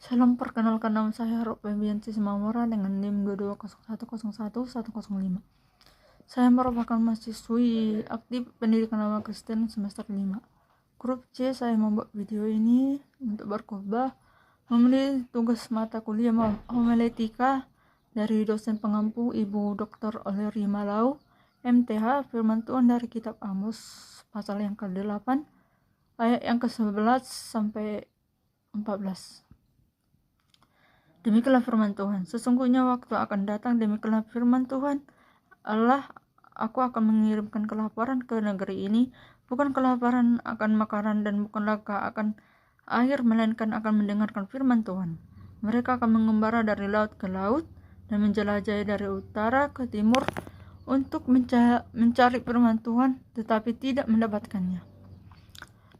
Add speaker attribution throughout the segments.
Speaker 1: Salam, perkenalkan nama saya Rok Febianti Simamora dengan NIM 220110105. Saya merupakan mahasiswi aktif pendidikan agama Kristen semester 5. Grup C, saya membuat video ini untuk berkhotbah memberi tugas mata kuliah homiletika dari dosen pengampu Ibu Dr. Oleria Malau, MTH, firman Tuhan dari kitab Amos pasal yang ke-8 ayat yang ke-11 sampai 14. Demikianlah firman Tuhan. Sesungguhnya waktu akan datang, demikianlah firman Tuhan Allah, aku akan mengirimkan kelaparan ke negeri ini, bukan kelaparan akan makanan dan bukanlah akan air, melainkan akan mendengarkan firman Tuhan. Mereka akan mengembara dari laut ke laut dan menjelajahi dari utara ke timur untuk mencari firman Tuhan, tetapi tidak mendapatkannya.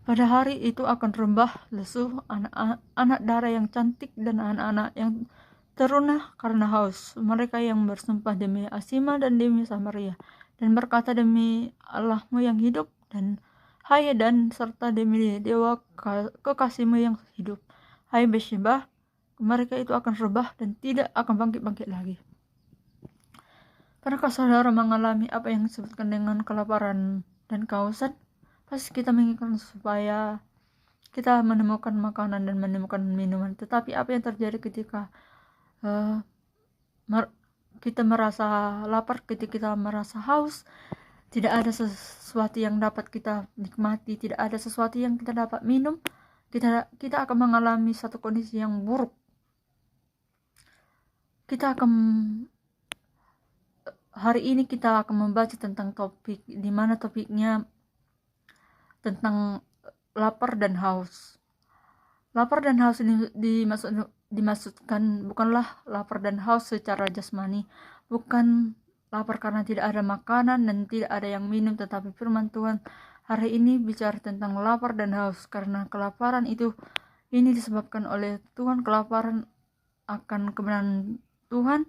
Speaker 1: Pada hari itu akan rembah lesu, anak darah yang cantik dan anak-anak yang terunah karena haus, mereka yang bersumpah demi Asima dan demi Samaria, dan berkata demi Allahmu yang hidup dan hai dan serta demi dewa kekasihmu yang hidup, hai Besheba, mereka itu akan rebah dan tidak akan bangkit-bangkit lagi. Pernahkah saudara mengalami apa yang disebutkan dengan kelaparan dan kehausan? Pasti kita menginginkan supaya kita menemukan makanan dan menemukan minuman, tetapi apa yang terjadi ketika kita merasa lapar, ketika kita merasa haus? Tidak ada sesuatu yang dapat kita nikmati, tidak ada sesuatu yang kita dapat minum. Kita akan mengalami satu kondisi yang buruk. Hari ini kita akan membaca tentang topik, di mana topiknya tentang lapar dan haus. Lapar dan haus ini dimaksudkan bukanlah lapar dan haus secara jasmani, bukan lapar karena tidak ada makanan dan tidak ada yang minum, tetapi firman Tuhan hari ini bicara tentang lapar dan haus, karena kelaparan ini disebabkan oleh Tuhan, kelaparan akan kebenaran Tuhan,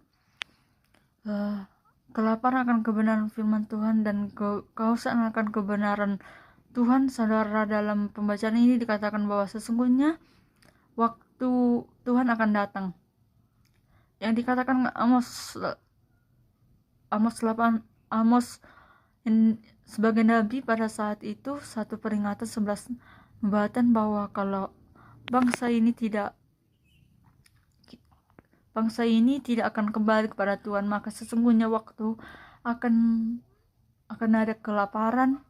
Speaker 1: kelaparan akan kebenaran firman Tuhan, dan kehausan akan kebenaran Tuhan. Saudara, dalam pembacaan ini dikatakan bahwa sesungguhnya waktu Tuhan akan datang, yang dikatakan Amos 8, Amos sebagai nabi pada saat itu, satu peringatan 11 nubuatan bahwa kalau bangsa ini tidak akan kembali kepada Tuhan, maka sesungguhnya waktu akan ada kelaparan,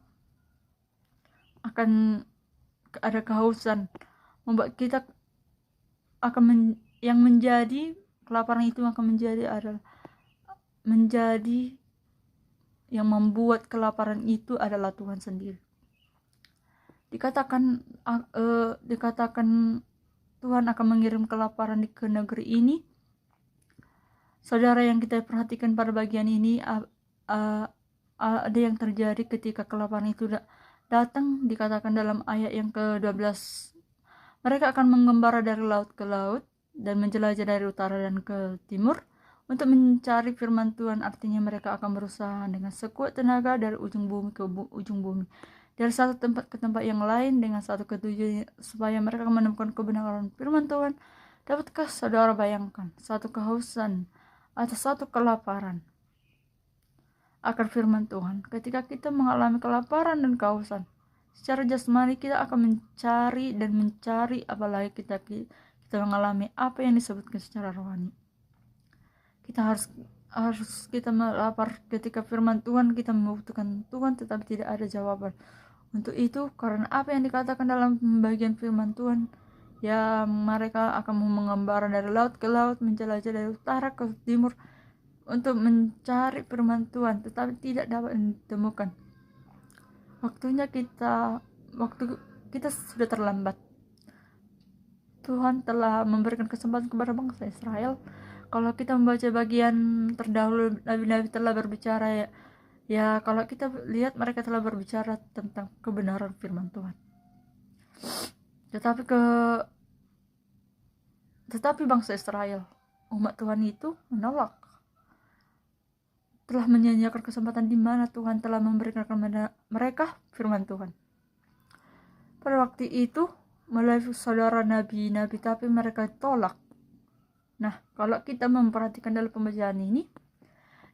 Speaker 1: akan ada kehausan, membuat kita yang menjadi kelaparan itu akan menjadi yang membuat kelaparan itu adalah Tuhan sendiri. Dikatakan Tuhan akan mengirim kelaparan ke negeri ini. Saudara, yang kita perhatikan pada bagian ini, ada yang terjadi ketika kelaparan itu datang. Dikatakan dalam ayat yang ke-12, mereka akan mengembara dari laut ke laut dan menjelajah dari utara dan ke timur untuk mencari firman Tuhan. Artinya mereka akan berusaha dengan sekuat tenaga dari ujung bumi ke ujung bumi, dari satu tempat ke tempat yang lain dengan satu ketujuan, supaya mereka menemukan kebenaran firman Tuhan. Dapatkah saudara bayangkan satu kehausan atau satu kelaparan akan firman Tuhan? Ketika kita mengalami kelaparan dan kehausan secara jasmani, kita akan mencari, apalagi kita mengalami apa yang disebutkan secara rohani. Kita melapar ketika firman Tuhan, kita membutuhkan Tuhan, tetapi tidak ada jawaban untuk itu, karena apa yang dikatakan dalam bagian firman Tuhan, ya mereka akan mengembara dari laut ke laut, menjelajah dari utara ke timur untuk mencari firman Tuhan, tetapi tidak dapat ditemukan. Waktu kita sudah terlambat. Tuhan telah memberikan kesempatan kepada bangsa Israel. Kalau kita membaca bagian terdahulu, nabi-nabi telah berbicara, ya kalau kita lihat mereka telah berbicara tentang kebenaran firman Tuhan. Tetapi bangsa Israel, umat Tuhan itu menolak. Telah menyanyiakan kesempatan di mana Tuhan telah memberikan kepada mereka firman Tuhan. Pada waktu itu melalui saudara nabi-nabi, tapi mereka tolak. Nah, kalau kita memperhatikan dalam pembacaan ini,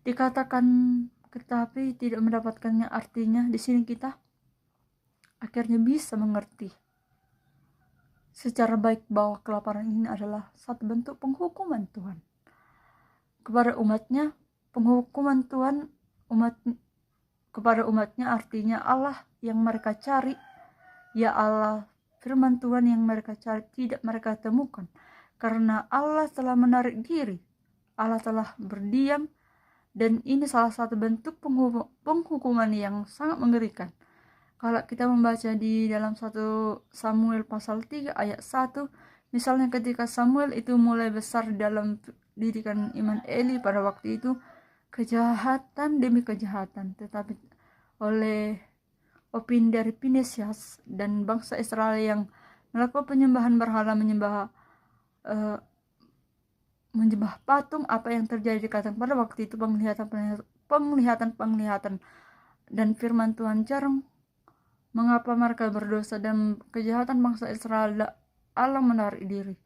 Speaker 1: dikatakan tetapi tidak mendapatkannya, artinya di sini kita akhirnya bisa mengerti secara baik bahwa kelaparan ini adalah satu bentuk penghukuman Tuhan kepada umatnya. Penghukuman Tuhan kepada umatnya artinya Allah yang mereka cari, ya Allah, firman Tuhan yang mereka cari tidak mereka temukan, karena Allah telah menarik diri, Allah telah berdiam. Dan ini salah satu bentuk penghukuman yang sangat mengerikan. Kalau kita membaca di dalam 1 Samuel pasal 3 ayat 1, misalnya ketika Samuel itu mulai besar dalam didikan iman Eli pada waktu itu, kejahatan demi kejahatan, tetapi oleh opini dari Pinesias dan bangsa Israel yang melakukan penyembahan berhala, menyembah patung, apa yang terjadi dikatakan pada waktu itu penglihatan dan firman Tuhan jarang mengapa mereka berdosa dan kejahatan bangsa Israel. Allah menarik diri,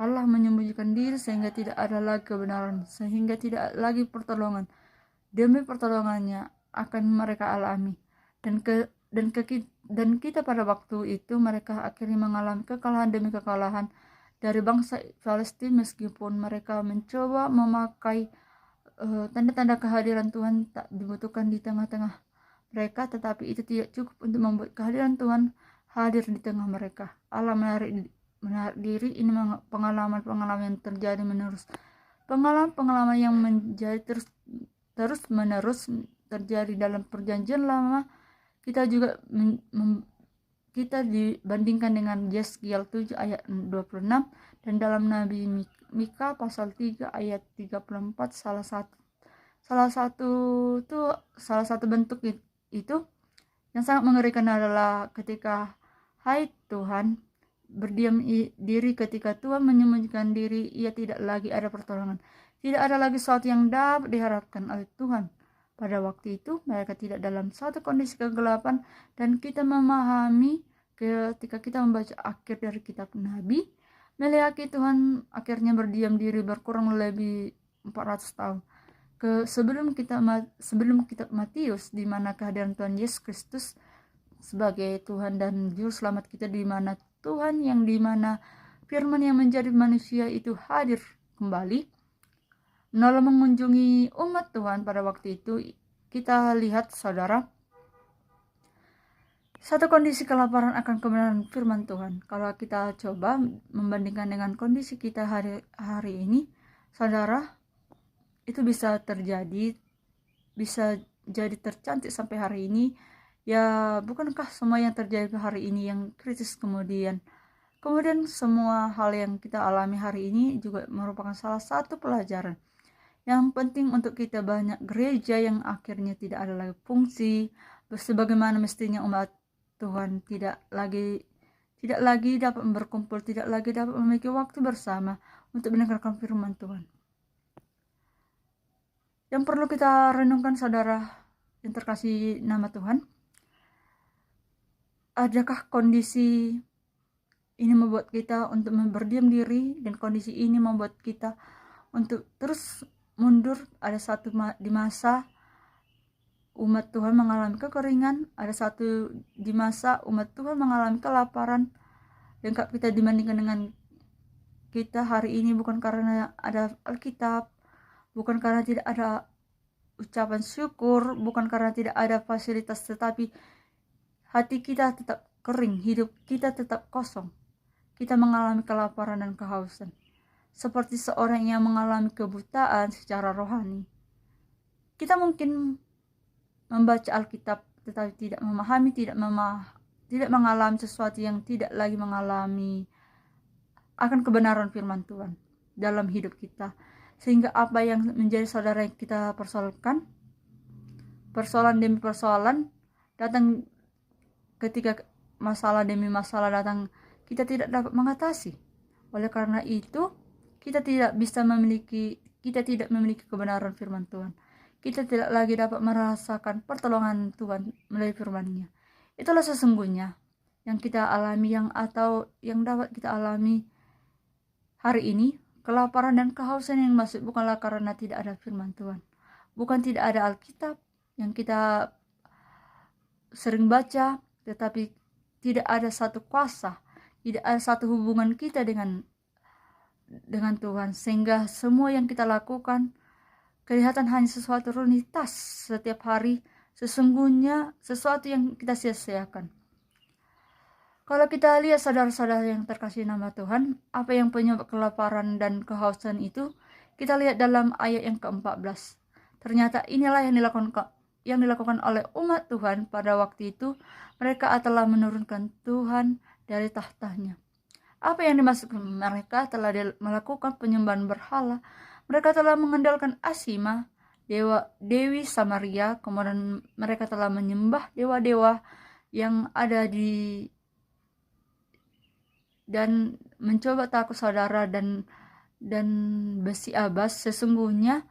Speaker 1: Allah menyembunyikan diri sehingga tidak ada lagi kebenaran, sehingga tidak lagi pertolongan. Demi pertolongannya akan mereka alami, dan kita pada waktu itu mereka akhirnya mengalami kekalahan demi kekalahan dari bangsa Palestina. Meskipun mereka mencoba memakai tanda-tanda kehadiran Tuhan tak dibutuhkan di tengah-tengah mereka, tetapi itu tidak cukup untuk membuat kehadiran Tuhan hadir di tengah mereka. Allah menarik diri. Ini pengalaman-pengalaman yang terjadi menerus, pengalaman-pengalaman yang menjadi terus menerus terjadi dalam perjanjian lama. Kita juga kita dibandingkan dengan Yeskiel 7 ayat 26 dan dalam Nabi Mika pasal 3 ayat 34. Salah satu bentuk itu yang sangat mengerikan adalah ketika hai Tuhan berdiam diri, ketika Tuhan menyembunyikan diri, ia tidak lagi ada pertolongan, tidak ada lagi sesuatu yang dapat diharapkan oleh Tuhan. Pada waktu itu mereka tidak dalam satu kondisi kegelapan, dan kita memahami ketika kita membaca akhir dari kitab Nabi, Meleaki Tuhan akhirnya berdiam diri berkurang lebih 400 tahun sebelum kitab Matius, di mana kehadiran Tuhan Yesus Kristus sebagai Tuhan dan Juru Selamat kita, di mana Tuhan yang di mana firman yang menjadi manusia itu hadir kembali menolong mengunjungi umat Tuhan. Pada waktu itu kita lihat saudara, satu kondisi kelaparan akan kebenaran firman Tuhan. Kalau kita coba membandingkan dengan kondisi kita hari ini, saudara, itu bisa terjadi, bisa jadi tercantik sampai hari ini. Ya, bukankah semua yang terjadi hari ini yang kritis kemudian semua hal yang kita alami hari ini juga merupakan salah satu pelajaran yang penting untuk kita. Banyak gereja yang akhirnya tidak ada lagi fungsi sebagaimana mestinya. Umat Tuhan tidak lagi dapat berkumpul, tidak lagi dapat memiliki waktu bersama untuk mendengarkan firman Tuhan. Yang perlu kita renungkan saudara yang terkasih nama Tuhan, adakah kondisi ini membuat kita untuk berdiam diri, dan kondisi ini membuat kita untuk terus mundur? Ada satu di masa umat Tuhan mengalami kekeringan, ada satu di masa umat Tuhan mengalami kelaparan. Lengkap kita dibandingkan dengan kita hari ini, bukan karena ada Alkitab, bukan karena tidak ada ucapan syukur, bukan karena tidak ada fasilitas, tetapi hati kita tetap kering, hidup kita tetap kosong. Kita mengalami kelaparan dan kehausan, seperti seorang yang mengalami kebutaan secara rohani. Kita mungkin membaca Alkitab tetapi tidak memahami, tidak mengalami sesuatu yang tidak lagi mengalami akan kebenaran firman Tuhan dalam hidup kita. Sehingga apa yang menjadi saudara yang kita persoalkan, persoalan demi persoalan datang, ketika masalah demi masalah datang, kita tidak dapat mengatasi. Oleh karena itu, kita tidak memiliki kebenaran firman Tuhan. Kita tidak lagi dapat merasakan pertolongan Tuhan melalui firman-Nya. Itulah sesungguhnya yang kita alami atau yang dapat kita alami hari ini, kelaparan dan kehausan yang masuk bukanlah karena tidak ada firman Tuhan. Bukan tidak ada Alkitab yang kita sering baca, tetapi tidak ada satu kuasa, tidak ada satu hubungan kita dengan Tuhan, sehingga semua yang kita lakukan kelihatan hanya sesuatu rutinitas setiap hari, sesungguhnya sesuatu yang kita sia-siakan. Kalau kita lihat saudara-saudara yang terkasih nama Tuhan, apa yang penyebab kelaparan dan kehausan itu, kita lihat dalam ayat yang ke-14. Ternyata inilah yang dilakukan oleh umat Tuhan pada waktu itu. Mereka telah menurunkan Tuhan dari tahtanya. Apa yang dimaksud? Mereka telah melakukan penyembahan berhala. Mereka telah mengandalkan Asima, dewi Samaria. Kemudian mereka telah menyembah dewa-dewa yang ada dan mencoba takut saudara dan besi abas. Sesungguhnya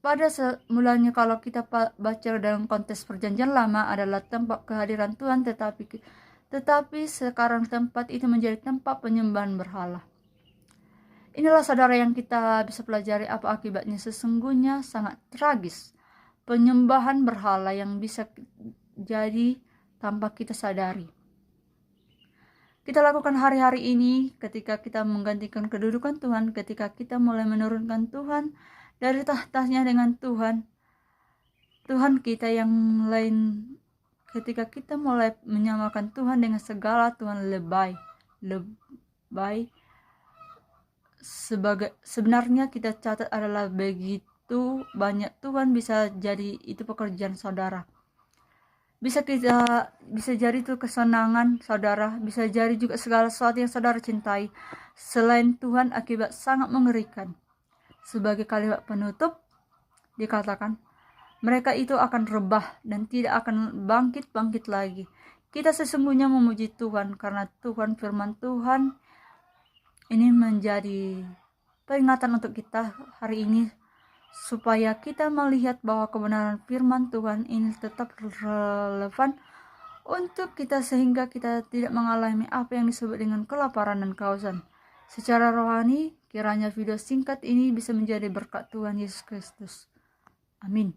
Speaker 1: pada mulanya kalau kita baca dalam konteks perjanjian lama adalah tempat kehadiran Tuhan, tetapi sekarang tempat itu menjadi tempat penyembahan berhala. Inilah saudara yang kita bisa pelajari apa akibatnya. Sesungguhnya sangat tragis penyembahan berhala yang bisa jadi tanpa kita sadari. Kita lakukan hari-hari ini ketika kita menggantikan kedudukan Tuhan, ketika kita mulai menurunkan Tuhan dari tahtanya dengan Tuhan kita yang lain, ketika kita mulai menyamakan Tuhan dengan segala Tuhan lebay. Sebenarnya kita catat adalah begitu banyak Tuhan bisa jadi itu pekerjaan saudara. Bisa jadi itu kesenangan saudara, bisa jadi juga segala sesuatu yang saudara cintai selain Tuhan akibat sangat mengerikan. Sebagai kalimat penutup dikatakan, mereka itu akan rebah dan tidak akan bangkit lagi. Kita sesungguhnya memuji Tuhan karena Tuhan, firman Tuhan ini menjadi peringatan untuk kita hari ini, supaya kita melihat bahwa kebenaran firman Tuhan ini tetap relevan untuk kita, sehingga kita tidak mengalami apa yang disebut dengan kelaparan dan kehausan. Secara rohani, kiranya video singkat ini bisa menjadi berkat Tuhan Yesus Kristus. Amin.